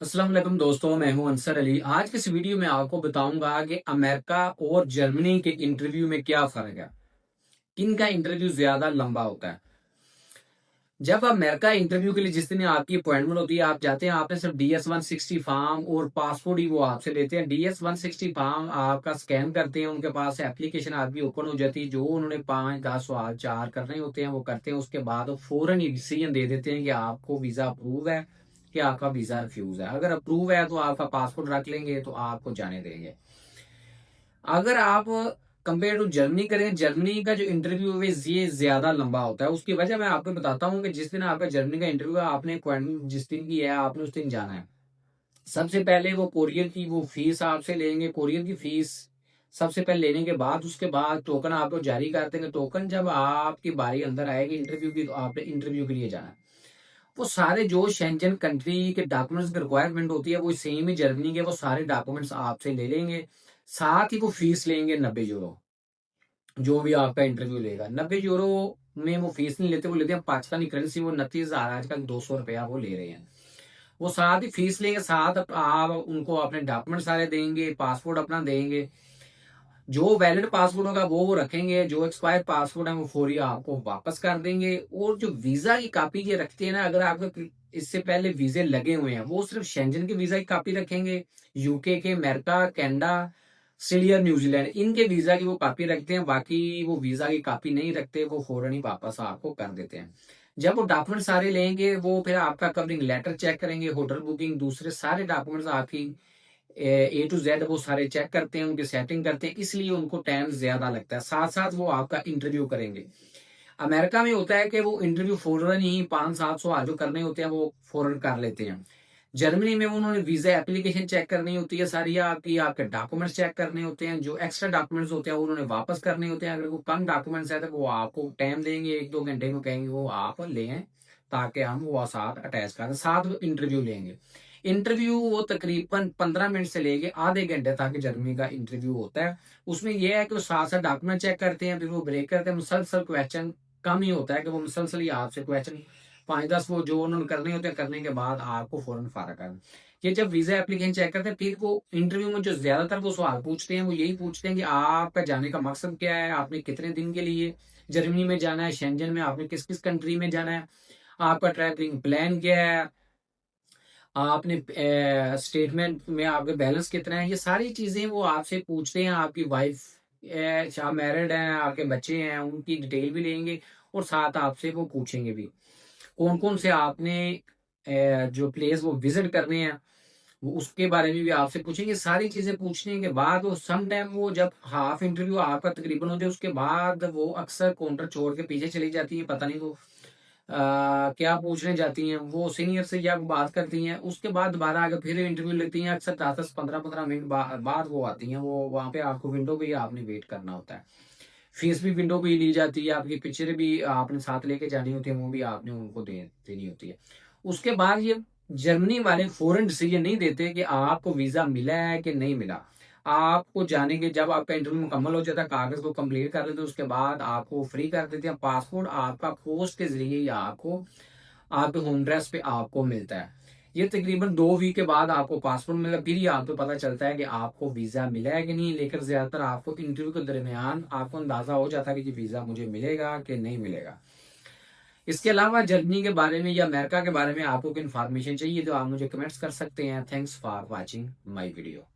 अस्सलाम वालेकुम दोस्तों, मैं हूं अंसर अली। आज की इस वीडियो में आपको बताऊंगा कि अमेरिका और जर्मनी के इंटरव्यू में क्या फ़र्क है। किन का इंटरव्यू ज़्यादा लंबा होता है। जब अमेरिका इंटरव्यू के लिए जिस दिन आपकी अपॉइंटमेंट होती है, आप जाते हैं, आपने सिर्फ DS-160 फॉर्म और पासपोर्ट ही वो आपसे लेते हैं। DS-160 फॉर्म आपका स्कैन करते हैं, उनके पास एप्लीकेशन आपकी ओपन हो जाती है। जो उन्होंने 5-10 सवाल 4 करने होते हैं वो करते हैं। उसके बाद वो फ़ौरन ही डिसीजन दे देते हैं कि आपको वीज़ा अप्रूव है कि आपका वीज़ा रिफ्यूज़ है। अगर अप्रूव है तो आपका पासपोर्ट रख लेंगे, तो आपको जाने देंगे। अगर आप कंपेयर टू जर्मनी करें, जर्मनी का जो इंटरव्यू है ये ज्यादा लंबा होता है। उसकी वजह मैं आपको बताता हूँ कि जिस दिन आपका जर्मनी का इंटरव्यू है, आपने अपॉइंटमेंट जिस दिन की है, आपने उस दिन जाना है। सबसे पहले वो कोरियर की वो फीस आपसे लेंगे। कोरियर की फीस सबसे पहले लेने के बाद उसके बाद टोकन आपको जारी कर देंगे। टोकन जब आपकी बारी अंदर आएगी इंटरव्यू की, तो आपने इंटरव्यू के लिए जाना है। वो सारे जो शेंजन कंट्री के डॉक्यूमेंट्स की रिक्वायरमेंट होती है, वो सेम ही जर्मनी के वो सारे डॉक्यूमेंट्स आपसे ले लेंगे। साथ ही वो फीस लेंगे 90 यूरो। जो भी आपका इंटरव्यू लेगा 90 यूरो में वो फीस नहीं लेते। वो लेते हैं पाकिस्तानी करेंसी। वो 29,000 आजकल 200 रुपया वो ले रहे हैं। वो साथ ही फीस लेंगे, साथ आप उनको अपने डॉक्यूमेंट सारे देंगे, पासपोर्ट अपना देंगे। जो वैलिड पासपोर्ट होगा वो रखेंगे, जो एक्सपायर्ड पासपोर्ट है वो फौरी आपको वापस कर देंगे। और जो वीजा की कॉपी ये रखते हैं ना, अगर आपके इससे पहले वीजे लगे हुए हैं, वो सिर्फ शेंजन के वीजा की कॉपी रखेंगे। यूके के, अमेरिका, कनाडा, ऑस्ट्रेलिया, न्यूजीलैंड, इनके वीजा की वो कॉपी रखते हैं। बाकी वो वीजा की कॉपी नहीं रखते, वो फौरन ही वापस आपको कर देते हैं। जब वो डॉक्यूमेंट सारे लेंगे, वो फिर आपका कवरिंग लेटर चेक करेंगे, होटल बुकिंग, दूसरे सारे डॉक्यूमेंट्स आपकी A to Z वो सारे चेक करते हैं, उनकी सेटिंग करते हैं। इसलिए उनको टाइम ज्यादा लगता है। साथ साथ वो आपका इंटरव्यू करेंगे। अमेरिका में होता है कि वो इंटरव्यू फौरन ही 5-7 सवाल जो करने होते हैं वो फौरन कर लेते हैं। जर्मनी में उन्होंने वीजा एप्लीकेशन चेक करनी होती है सारी आपकी, आपके डॉक्यूमेंट्स चेक करने होते हैं। जो एक्स्ट्रा डॉक्यूमेंट्स होते हैं वो उन्होंने वापस करने होते हैं। अगर वो कम डॉक्यूमेंट्स है तो वो आपको टाइम देंगे, 1-2 घंटे में कहेंगे वो आप लें, ताकि हम वो साथ अटैच करें। साथ इंटरव्यू लेंगे। इंटरव्यू वो तकरीबन 15 मिनट से लेके आधे घंटे तक जर्मनी का इंटरव्यू होता है। उसमें यह है कि वो साथ साथ डॉक्यूमेंट चेक करते हैं, फिर वो ब्रेक करते हैं। मुसलसल क्वेश्चन कम ही होता है कि वो मुसलसल ही आपसे क्वेश्चन 5-10 वो जो उन्होंने करने होते हैं, करने के बाद आपको फौरन फारा कर। ये जब वीजा एप्लीकेशन चेक करते हैं, फिर वो इंटरव्यू में जो ज्यादातर वो सवाल पूछते हैं, वो यही पूछते हैं कि आपका जाने का मकसद क्या है, आपने कितने दिन के लिए जर्मनी में जाना है, शेंजन में आपने किस किस कंट्री में जाना है, आपका ट्रैवलिंग प्लान क्या है, आपने स्टेटमेंट में आपके बैलेंस कितना है। ये सारी चीजें वो आपसे पूछते हैं। आपकी वाइफ आप मैरिड हैं, आपके बच्चे हैं, उनकी डिटेल भी लेंगे। और साथ आपसे वो पूछेंगे भी कौन कौन से आपने जो प्लेस वो विजिट करने हैं, वो उसके बारे में भी आपसे पूछेंगे। सारी चीजें पूछने के बाद वो सम टाइम वो जब हाफ इंटरव्यू आपका तकरीबन हो जाए, उसके बाद वो अक्सर काउंटर छोड़ के पीछे चली जाती है। पता नहीं वो क्या पूछने जाती हैं। वो सीनियर से या बात करती हैं, उसके बाद दोबारा आकर फिर इंटरव्यू लेती हैं। अक्सर 10-15 मिनट बाद वो आती हैं। वो वहाँ पे आपको विंडो पे ही आपने वेट करना होता है। फीस भी विंडो पे ही ली जाती है। आपकी पिक्चर भी आपने साथ लेके जानी होती है, वो भी आपने उनको देनी होती है। उसके बाद ये जर्मनी वाले फॉरेन डिसीजन नहीं देते कि आपको वीजा मिला है कि नहीं मिला। आपको जाने के जब आपका इंटरव्यू मुकम्मल हो जाता है, कागज को कंप्लीट कर लेते हैं, उसके बाद आपको फ्री कर देते हैं। पासपोर्ट आपका पोस्ट के जरिए या आपको आपके होम एड्रेस पे आपको मिलता है। ये तकरीबन 2 वीक के बाद आपको पासपोर्ट मिला, फिर ही आपको पता चलता है कि आपको वीजा मिला है कि नहीं। लेकिन ज्यादातर आपको इंटरव्यू के दरमियान आपको अंदाजा हो जाता है कि वीजा मुझे मिलेगा कि नहीं मिलेगा। इसके अलावा जर्मनी के बारे में या अमेरिका के बारे में आपको कोई इन्फॉर्मेशन चाहिए तो आप मुझे कमेंट्स कर सकते हैं। Thanks for watching my video.